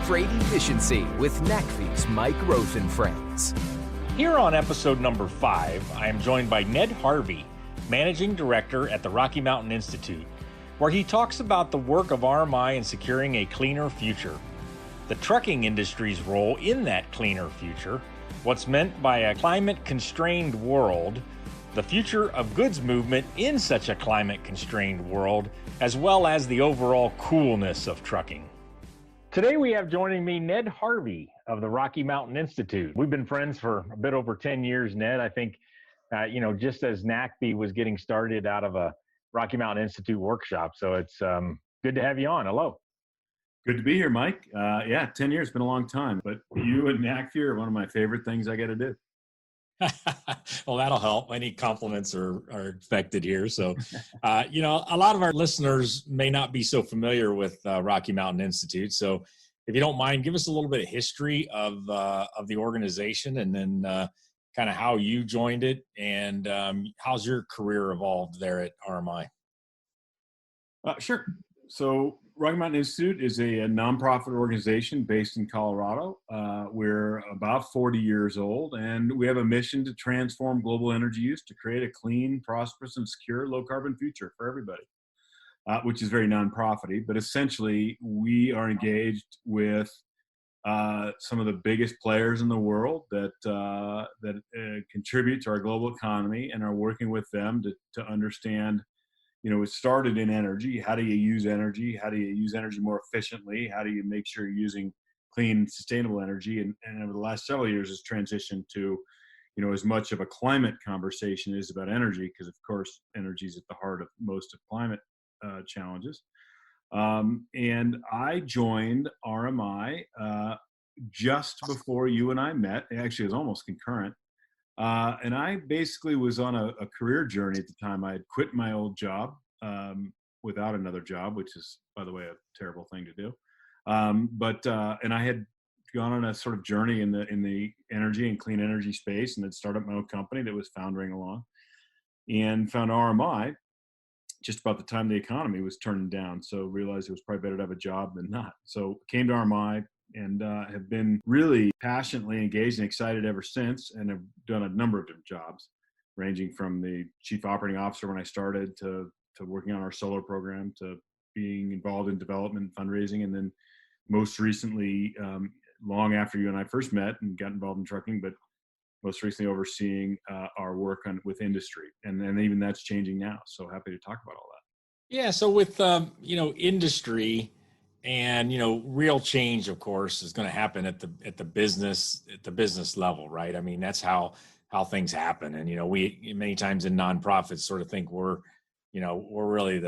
Freight Efficiency with NACFE's Mike Roth and Friends. Here on episode number 5, I am joined by Ned Harvey, Managing Director at the Rocky Mountain Institute, where he talks about the work of RMI in securing a cleaner future, the trucking industry's role in that cleaner future, what's meant by a climate-constrained world, the future of goods movement in such a climate-constrained world, as well as the overall coolness of trucking. Today we have joining me Ned Harvey of the Rocky Mountain Institute. We've been friends for a bit over 10 years, Ned. I think, just as NACFE was getting started out of a Rocky Mountain Institute workshop. So it's good to have you on. Hello. Good to be here, Mike. 10 years, been a long time, but you and NACFE are one of my favorite things I get to do. Well, that'll help. Any compliments are expected here. So, a lot of our listeners may not be so familiar with Rocky Mountain Institute. So if you don't mind, give us a little bit of history of the organization and then kind of how you joined it and how's your career evolved there at RMI? Sure. So Rocky Mountain Institute is a nonprofit organization based in Colorado. We're about 40 years old, and we have a mission to transform global energy use to create a clean, prosperous, and secure low-carbon future for everybody, which is very nonprofity. But essentially, we are engaged with some of the biggest players in the world that contribute to our global economy, and are working with them to understand. It started in energy. How do you use energy? How do you use energy more efficiently? How do you make sure you're using clean, sustainable energy? And over the last several years, has transitioned to, as much of a climate conversation is about energy, because of course, energy is at the heart of most of climate challenges. And I joined RMI just before you and I met. Actually, it was almost concurrent. And I basically was on a career journey at the time. I had quit my old job without another job, which is, by the way, a terrible thing to do. And I had gone on a sort of journey in the energy and clean energy space, and had started my own company that was foundering along, and found RMI just about the time the economy was turning down. So realized it was probably better to have a job than not. So came to RMI. And have been really passionately engaged and excited ever since, and have done a number of different jobs, ranging from the chief operating officer when I started to working on our solar program, to being involved in development and fundraising, and then most recently, long after you and I first met and got involved in trucking, but most recently overseeing our work with industry, and even that's changing now. So happy to talk about all that. Yeah. So with industry. And real change, of course, is going to happen at the business level, right? I mean, that's how things happen. And we many times in nonprofits sort of think we're really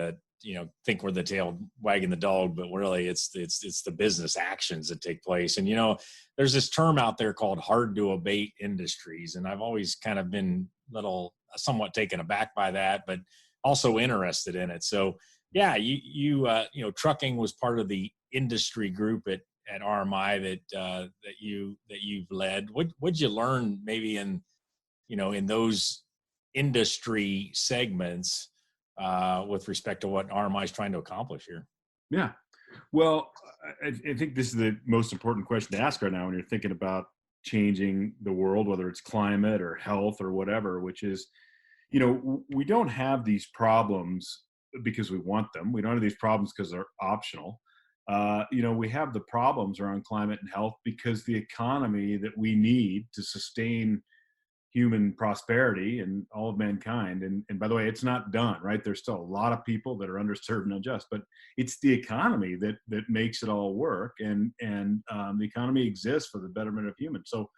think we're the tail wagging the dog, but really it's the business actions that take place. And there's this term out there called hard to abate industries, and I've always kind of been somewhat taken aback by that, but also interested in it. So. Yeah, trucking was part of the industry group at RMI that you've led. What'd you learn maybe in those industry segments with respect to what RMI is trying to accomplish here? Yeah, well, I think this is the most important question to ask right now when you're thinking about changing the world, whether it's climate or health or whatever. Which is, we don't have these problems because we want them. We don't have these problems because they're optional. We have the problems around climate and health because the economy that we need to sustain human prosperity and all of mankind. And by the way, it's not done, right? There's still a lot of people that are underserved and unjust, but it's the economy that makes it all work. And the economy exists for the betterment of humans. So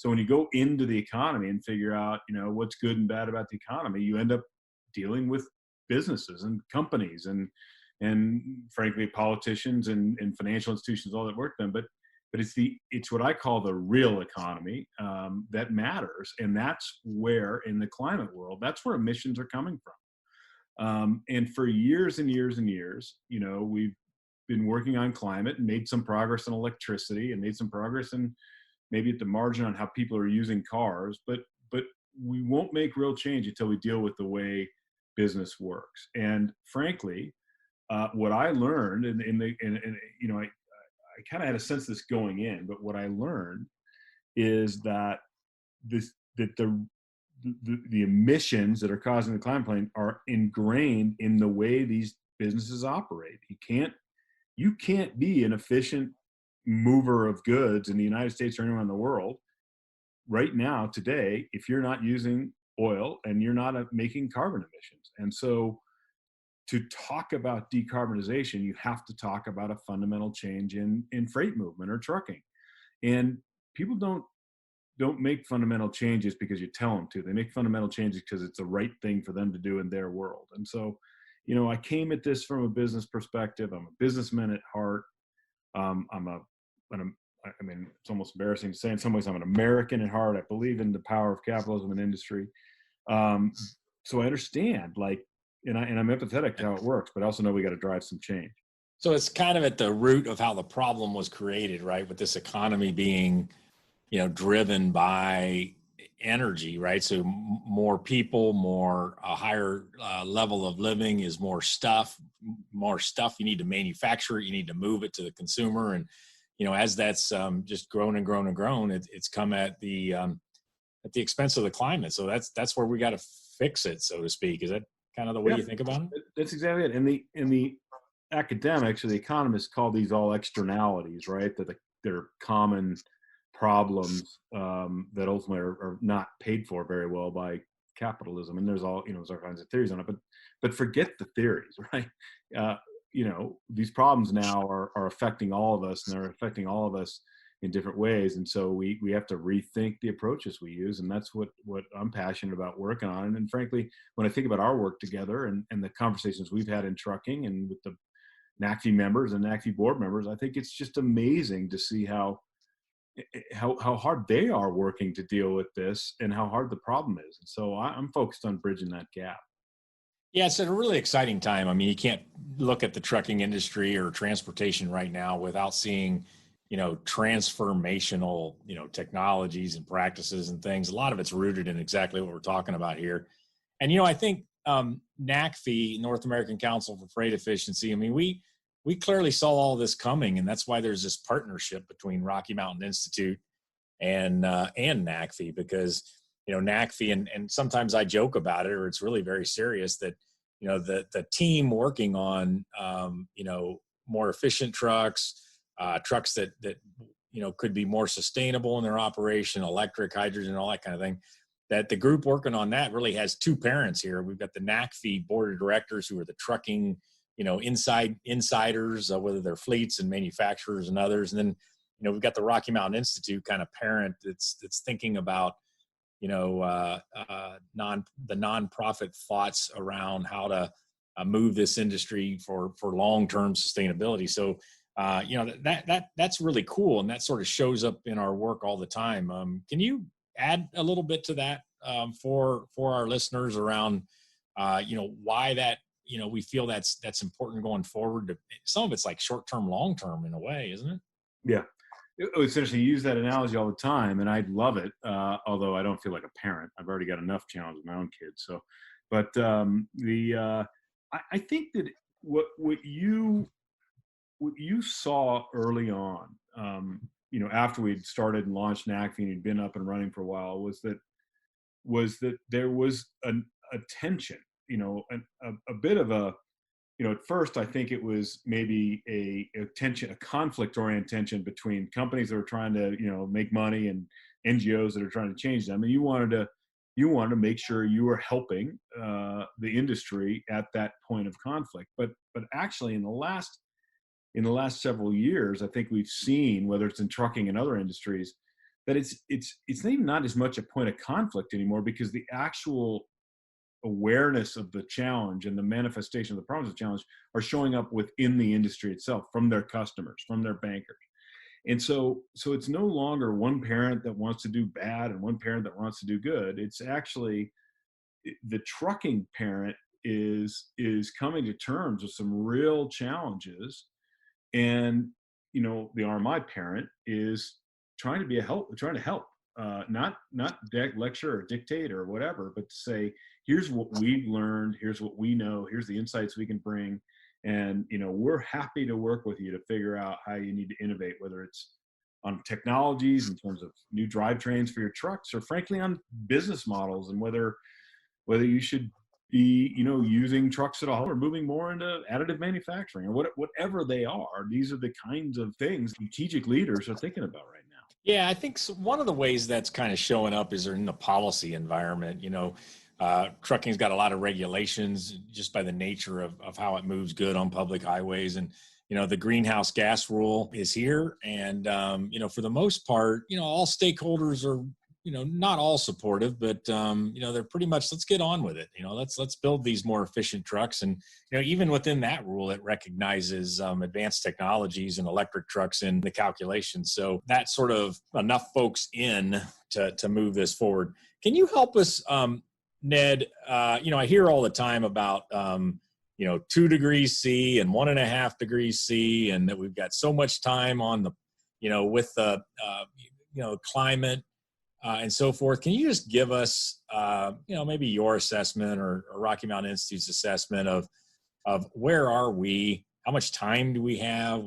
when you go into the economy and figure out, what's good and bad about the economy, you end up dealing with businesses and companies and frankly politicians and financial institutions, all that work them. But it's what I call the real economy that matters, and that's where in the climate world, that's where emissions are coming from. And for years and years and years, we've been working on climate and made some progress in electricity and made some progress in maybe at the margin on how people are using cars, but we won't make real change until we deal with the way business works. And frankly, what I learned, I kind of had a sense of this going in, but what I learned is that this that the emissions that are causing the climate change are ingrained in the way these businesses operate. You can't be an efficient mover of goods in the United States or anywhere in the world right now today if you're not using oil and you're not making carbon emissions. And so to talk about decarbonization, you have to talk about a fundamental change in freight movement or trucking. And people don't make fundamental changes because you tell them to. They make fundamental changes because it's the right thing for them to do in their world. And so, I came at this from a business perspective. I'm a businessman at heart. I mean, it's almost embarrassing to say in some ways I'm an American at heart. I believe in the power of capitalism and industry. So I understand, and I'm empathetic to how it works, but I also know we got to drive some change. So it's kind of at the root of how the problem was created, right? With this economy being, driven by energy, right? So more people, a higher level of living is more stuff you need to manufacture it, you need to move it to the consumer. And, as that's just grown and grown and grown, it's come at the expense of the climate. So that's where we got to fix it, so to speak. Is that kind of the way you think about it? That's exactly it. And the academics or the economists call these all externalities, right? That they're common problems that ultimately are not paid for very well by capitalism. And there's all kinds of theories on it, but forget the theories, right? These problems now are affecting all of us, and they're affecting all of us in different ways. And so we have to rethink the approaches we use. And that's what I'm passionate about working on. And frankly, when I think about our work together and the conversations we've had in trucking and with the NACFE members and NACFE board members, I think it's just amazing to see how hard they are working to deal with this and how hard the problem is. And so I'm focused on bridging that gap. Yeah, it's a really exciting time. I mean, you can't look at the trucking industry or transportation right now without seeing, transformational, technologies and practices and things. A lot of it's rooted in exactly what we're talking about here. And, I think NACFE, North American Council for Freight Efficiency, I mean, we clearly saw all this coming, and that's why there's this partnership between Rocky Mountain Institute and NACFE, because NACFE, and sometimes I joke about it, or it's really very serious, that the team working on more efficient trucks, trucks that could be more sustainable in their operation, electric, hydrogen, all that kind of thing. That the group working on that really has two parents here. We've got the NACFE board of directors, who are the trucking insiders, whether they're fleets and manufacturers and others. And then, we've got the Rocky Mountain Institute kind of parent that's thinking about, the nonprofit thoughts around how to move this industry for long-term sustainability. So, that's really cool. And that sort of shows up in our work all the time. Can you add a little bit to that for our listeners around, why that, we feel that's important going forward? Some of it's like short-term, long-term in a way, isn't it? Yeah. It's interesting. You use that analogy all the time, and I love it. Although I don't feel like a parent. I've already got enough challenge with my own kids. So, but I think that what you saw early on, after we'd started and launched NACFE and you'd been up and running for a while, was that there was a tension, a bit of a, at first I think it was maybe a tension, a conflict-oriented tension between companies that are trying to, make money and NGOs that are trying to change them. And you wanted to make sure you were helping the industry at that point of conflict. But actually in the last several years, I think we've seen, whether it's in trucking and other industries, that it's even not as much a point of conflict anymore, because the actual awareness of the challenge and the manifestation of the problems of the challenge are showing up within the industry itself, from their customers, from their bankers. And so it's no longer one parent that wants to do bad and one parent that wants to do good. It's actually the trucking parent is coming to terms with some real challenges. And, the RMI parent is trying to help, not lecture or dictate or whatever, but to say, here's what we've learned, here's what we know, here's the insights we can bring, And, we're happy to work with you to figure out how you need to innovate, whether it's on technologies in terms of new drivetrains for your trucks, or frankly on business models, and whether you should be, using trucks at all or moving more into additive manufacturing or whatever they are. These are the kinds of things strategic leaders are thinking about right now. Yeah, I think one of the ways that's kind of showing up is in the policy environment. Trucking's got a lot of regulations just by the nature of how it moves good on public highways. And, the greenhouse gas rule is here. And, for the most part, all stakeholders are, not all supportive, but, they're pretty much, let's get on with it. Let's build these more efficient trucks. And, even within that rule, it recognizes advanced technologies and electric trucks in the calculations. So that's sort of enough folks in to move this forward. Can you help us, Ned? I hear all the time about, 2 degrees C and 1.5 degrees C, and that we've got so much time on the, with the, climate and so forth. Can you just give us, maybe your assessment or Rocky Mountain Institute's assessment of where are we? How much time do we have?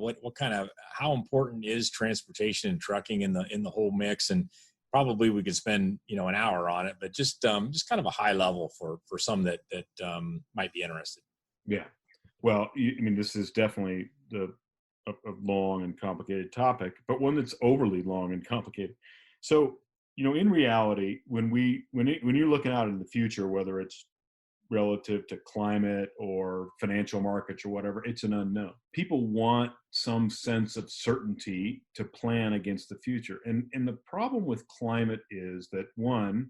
How important is transportation and trucking in the whole mix? And probably we could spend, an hour on it, but just kind of a high level for some that might be interested. Yeah. Well, this is definitely a long and complicated topic, but one that's overly long and complicated. So, in reality, when you're looking out in the future, whether it's relative to climate or financial markets or whatever, it's an unknown. People want some sense of certainty to plan against the future. And the problem with climate is that, one,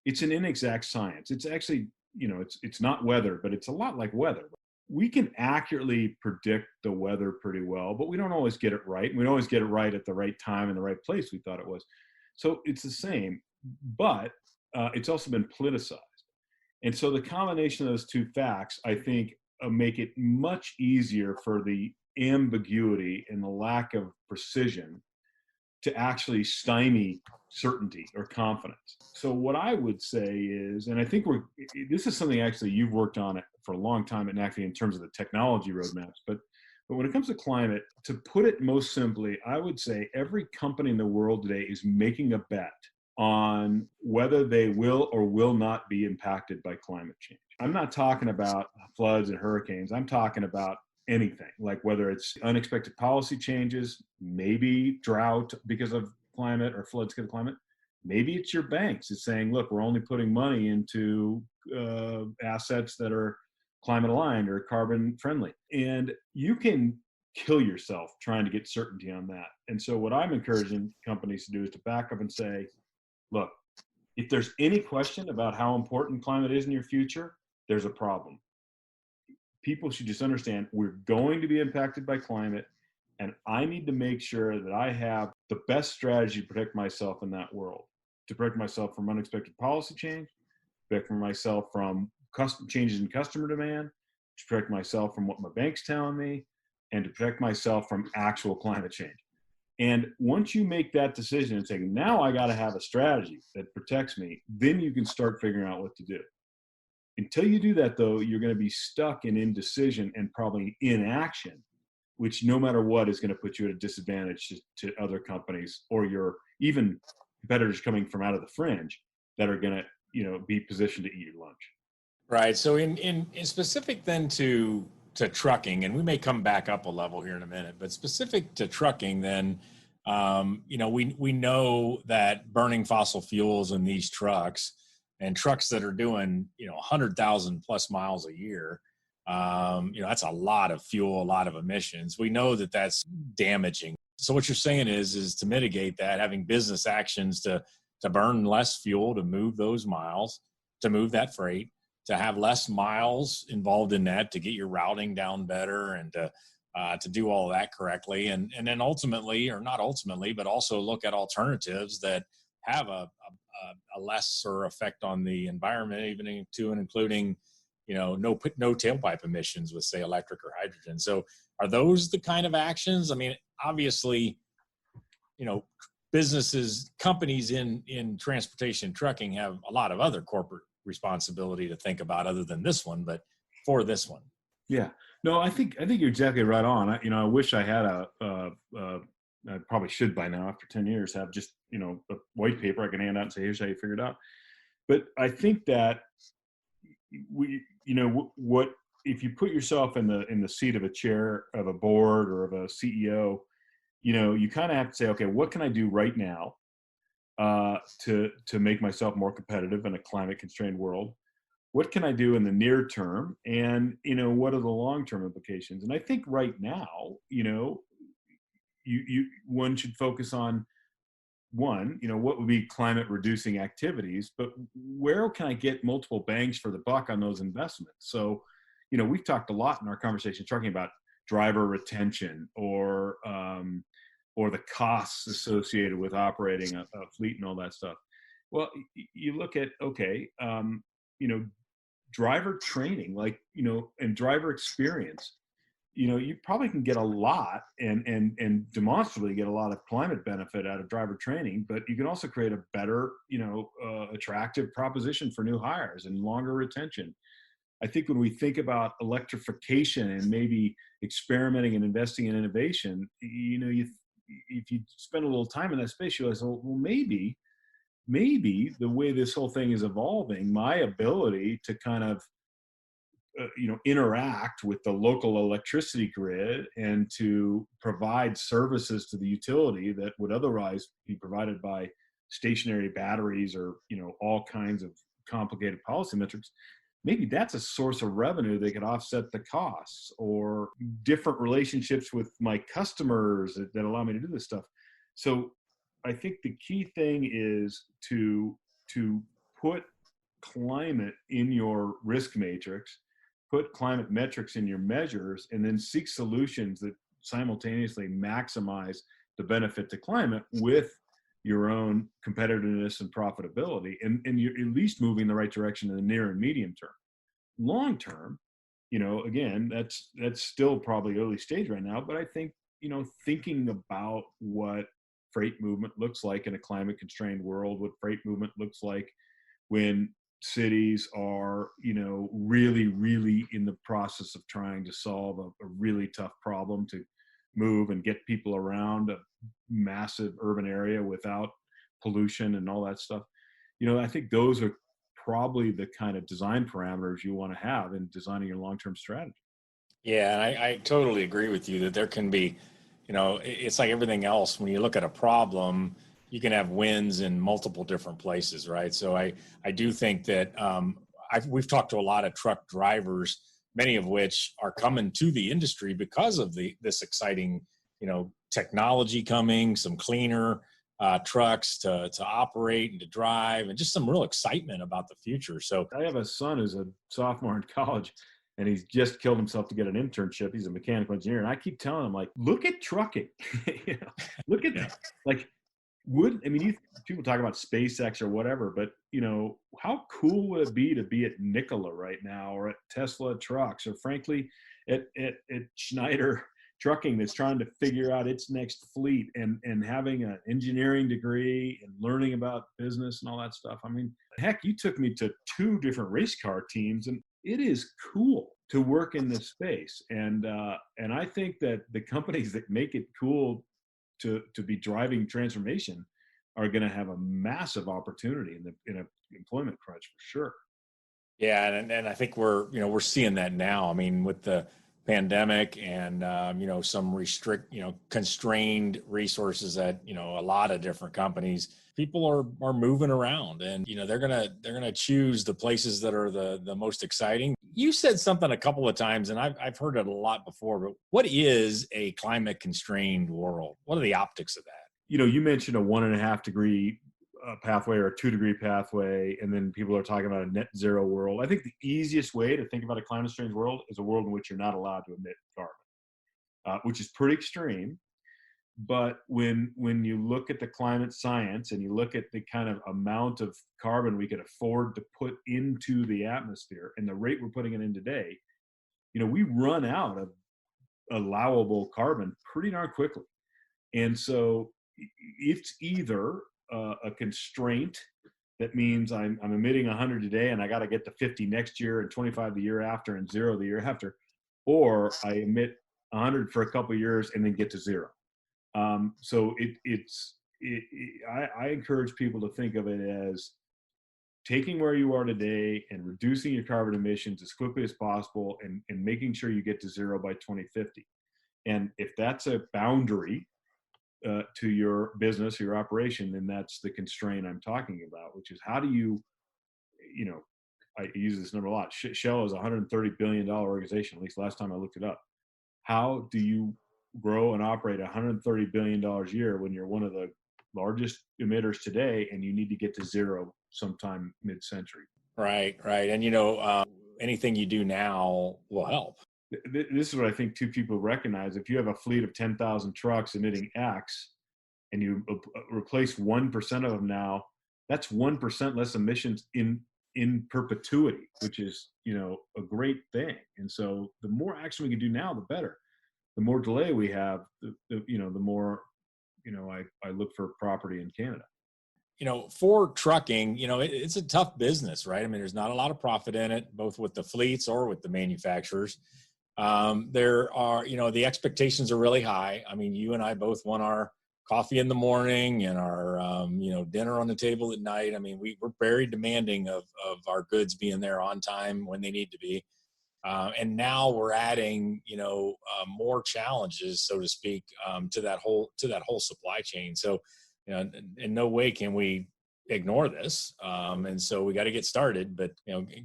it's an inexact science. It's actually, it's not weather, but it's a lot like weather. We can accurately predict the weather pretty well, but we don't always get it right. We don't always get it right at the right time and the right place we thought it was. So it's the same, but it's also been politicized. And so the combination of those two facts, I think, make it much easier for the ambiguity and the lack of precision to actually stymie certainty or confidence. So what I would say is, and I think this is something actually you've worked on it for a long time at NACFE in terms of the technology roadmaps, but when it comes to climate, to put it most simply, I would say every company in the world today is making a bet on whether they will or will not be impacted by climate change. I'm not talking about floods and hurricanes. I'm talking about anything, like whether it's unexpected policy changes, maybe drought because of climate or floods because of climate. Maybe it's your banks. It's saying, look, we're only putting money into assets that are climate aligned or carbon friendly. And you can kill yourself trying to get certainty on that. And so what I'm encouraging companies to do is to back up and say, look, if there's any question about how important climate is in your future, there's a problem. People should just understand we're going to be impacted by climate, and I need to make sure that I have the best strategy to protect myself in that world, to protect myself from unexpected policy change, to protect myself from changes in customer demand, to protect myself from what my bank's telling me, and to protect myself from actual climate change. And once you make that decision and say, now I got to have a strategy that protects me, then you can start figuring out what to do. Until you do that, though, you're going to be stuck in indecision and probably inaction, which no matter what is going to put you at a disadvantage to other companies or your even competitors coming from out of the fringe that are going to, be positioned to eat your lunch. Right. So in specific then to trucking, and we may come back up a level here in a minute, but specific to trucking, then, we know that burning fossil fuels in these trucks and trucks that are doing, 100,000 plus miles a year, that's a lot of fuel, a lot of emissions. We know that that's damaging. So what you're saying is to mitigate that, having business actions to burn less fuel, to move those miles, to move that freight, to have less miles involved in that, to get your routing down better, and to do all of that correctly. And then ultimately, or not ultimately, but also look at alternatives that have a lesser effect on the environment, even to and including, no tailpipe emissions with, say, electric or hydrogen. So are those the kind of actions? I mean, obviously, businesses, companies in transportation and trucking have a lot of other corporate responsibility to think about other than this one, but for this one. Yeah. No, I think you're exactly right on. I wish I had I probably should by now after 10 years have just, a white paper I can hand out and say, here's how you figure it out. But I think that what if you put yourself in the seat of a chair of a board or of a CEO, you kind of have to say, okay, what can I do right now to make myself more competitive in a climate constrained world? What can I do in the near term? And, what are the long term implications? And I think right now, one should focus on one, what would be climate reducing activities, but where can I get multiple bangs for the buck on those investments? So, we've talked a lot in our conversation talking about driver retention or the costs associated with operating a fleet and all that stuff. Well, you look at, okay, you know, driver training, and driver experience. You probably can get a lot and demonstrably get a lot of climate benefit out of driver training, but you can also create a better, attractive proposition for new hires and longer retention. I think when we think about electrification and maybe experimenting and investing in innovation, if you spend a little time in that space, you realize, well, maybe the way this whole thing is evolving, my ability to kind of interact with the local electricity grid and to provide services to the utility that would otherwise be provided by stationary batteries or all kinds of complicated policy metrics, maybe that's a source of revenue that could offset the costs, or different relationships with my customers that allow me to do this stuff. So I think the key thing is to put climate in your risk matrix, put climate metrics in your measures, and then seek solutions that simultaneously maximize the benefit to climate with your own competitiveness and profitability. And you're at least moving in the right direction in the near and medium term. Long term, again, that's still probably early stage right now, but I think, thinking about what freight movement looks like in a climate constrained world, what freight movement looks like when cities are, really, really in the process of trying to solve a really tough problem to move and get people around a massive urban area without pollution and all that stuff. I think those are probably the kind of design parameters you want to have in designing your long-term strategy. Yeah, and I totally agree with you that there can be, it's like everything else. When you look at a problem, you can have wins in multiple different places, right? So I do think that we've talked to a lot of truck drivers, many of which are coming to the industry because of this exciting, technology coming, some cleaner trucks to operate and to drive, and just some real excitement about the future. So I have a son who's a sophomore in college, and he's just killed himself to get an internship. He's a mechanical engineer, and I keep telling him, like, look at trucking. Look at yeah. like people talk about SpaceX or whatever, but how cool would it be at Nikola right now, or at Tesla trucks, or frankly at Schneider trucking that's trying to figure out its next fleet, and having an engineering degree and learning about business and all that stuff. I mean, heck, you took me to 2 different race car teams, and it is cool to work in this space. And I think that the companies that make it cool to be driving transformation are going to have a massive opportunity in an employment crunch for sure. Yeah, and I think we're seeing that now. I mean, with the pandemic and some constrained resources at a lot of different companies, people are moving around, and they're gonna choose the places that are the most exciting. You said something a couple of times, and I've heard it a lot before, but what is a climate constrained world? What are the optics of that? You mentioned a 1.5 degree pathway or a 2 degree pathway, and then people are talking about a net zero world. I think the easiest way to think about a climate change world is a world in which you're not allowed to emit carbon, which is pretty extreme. But when you look at the climate science and you look at the kind of amount of carbon we could afford to put into the atmosphere and the rate we're putting it in today, we run out of allowable carbon pretty darn quickly. And so it's either a constraint that means I'm emitting 100 today and I got to get to 50 next year and 25 the year after and 0 the year after, or I emit 100 for a couple of years and then get to zero. So I encourage people to think of it as taking where you are today and reducing your carbon emissions as quickly as possible, and making sure you get to zero by 2050. And if that's a boundary to your business, your operation, then that's the constraint I'm talking about, which is how do you, I use this number a lot. Shell is a $130 billion organization, at least last time I looked it up. How do you grow and operate $130 billion a year when you're one of the largest emitters today and you need to get to zero sometime mid-century? Right. And, anything you do now will help. This is what I think two people recognize. If you have a fleet of 10,000 trucks emitting X and you replace 1% of them now, that's 1% less emissions in perpetuity, which is, a great thing. And so the more action we can do now, the better. The more delay we have, the more, I look for property in Canada. For trucking, it's a tough business, right? I mean, there's not a lot of profit in it, both with the fleets or with the manufacturers. There are, the expectations are really high. I mean, you and I both want our coffee in the morning and our, dinner on the table at night. I mean, we're very demanding of our goods being there on time when they need to be. And now we're adding, more challenges, so to speak, to that whole supply chain. So, in no way can we ignore this. And so we got to get started. But,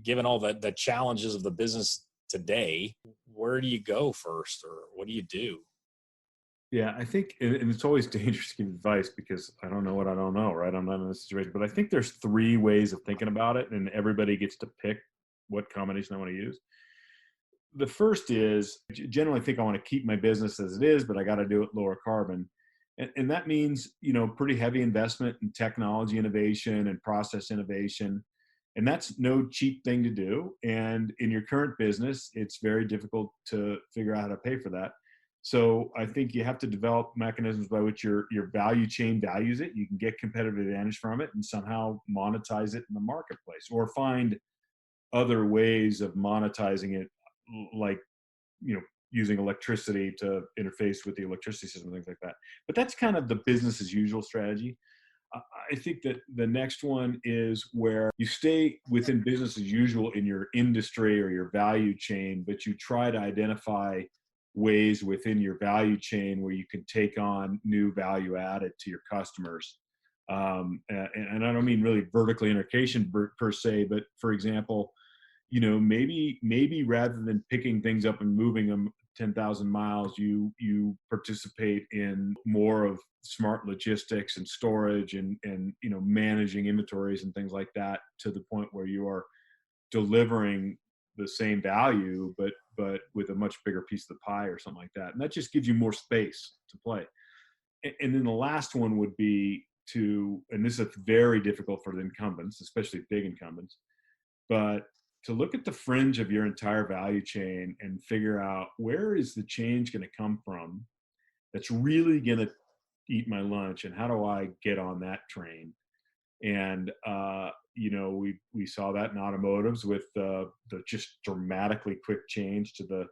given all the challenges of the business today, where do you go first, or what do you do? Yeah, I think, and it's always dangerous to give advice because I don't know what I don't know, right? I'm not in this situation, but I think there's three ways of thinking about it, and everybody gets to pick what combination I want to use. The first is, generally I think I want to keep my business as it is, but I got to do it lower carbon. And that means, pretty heavy investment in technology innovation and process innovation. And that's no cheap thing to do. And in your current business, it's very difficult to figure out how to pay for that. So I think you have to develop mechanisms by which your value chain values it. You can get competitive advantage from it and somehow monetize it in the marketplace, or find other ways of monetizing it, like, using electricity to interface with the electricity system, things like that. But that's kind of the business as usual strategy. I think that the next one is where you stay within business as usual in your industry or your value chain, but you try to identify ways within your value chain where you can take on new value added to your customers. And I don't mean really vertical integration per se, but for example, maybe rather than picking things up and moving them 10,000 miles, you participate in more of smart logistics and storage and managing inventories and things like that, to the point where you are delivering the same value, but with a much bigger piece of the pie or something like that. And that just gives you more space to play. And then the last one would be and this is very difficult for the incumbents, especially big incumbents, but to look at the fringe of your entire value chain and figure out, where is the change going to come from that's really going to eat my lunch, and how do I get on that train? And we saw that in automotives with the just dramatically quick change to the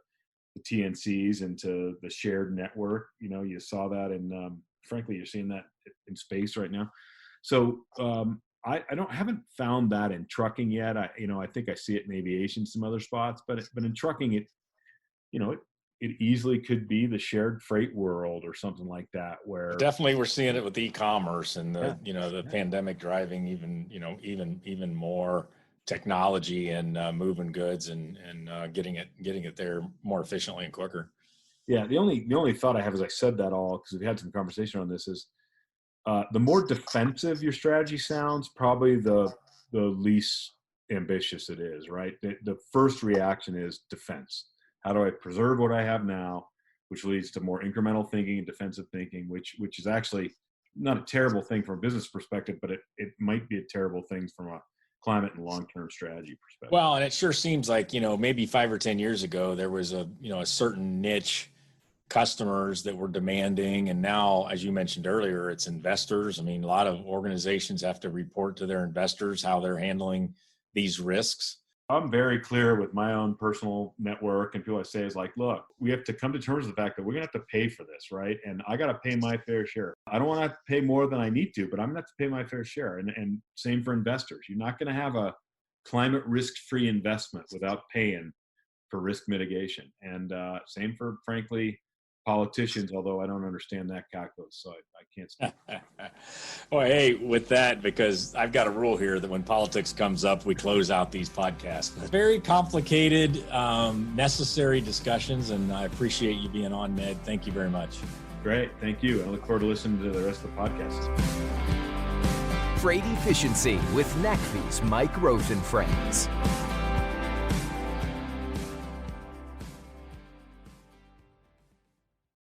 TNCs and to the shared network. You saw that in frankly, you're seeing that in space right now. So I haven't found that in trucking yet. I think I see it in aviation, some other spots, but in trucking, it easily could be the shared freight world or something like that, where definitely we're seeing it with e-commerce and the pandemic driving even more technology and moving goods and getting it there more efficiently and quicker. Yeah. The only thought I have as I said that all, because we've had some conversation on this, is the more defensive your strategy sounds, probably the least ambitious it is, right? The first reaction is defense. How do I preserve what I have now, which leads to more incremental thinking and defensive thinking, which is actually not a terrible thing from a business perspective, but it might be a terrible thing from a climate and long-term strategy perspective. Well, and it sure seems like, maybe 5 or 10 years ago, there was a certain niche customers that were demanding. And now, as you mentioned earlier, it's investors. I mean, a lot of organizations have to report to their investors how they're handling these risks. I'm very clear with my own personal network and people I say is like, look, we have to come to terms with the fact that we're going to have to pay for this, right? And I got to pay my fair share. I don't want to pay more than I need to, but I'm going to have to pay my fair share. And same for investors. You're not going to have a climate risk-free investment without paying for risk mitigation. And same for, frankly, politicians, although I don't understand that calculus, so I can't speak. Well, hey, with that, because I've got a rule here that when politics comes up, we close out these podcasts. Very complicated, necessary discussions, and I appreciate you being on, Ned. Thank you very much. Great, thank you. I look forward to listening to the rest of the podcast. Trade Efficiency with NACFE's Mike Rosen Friends.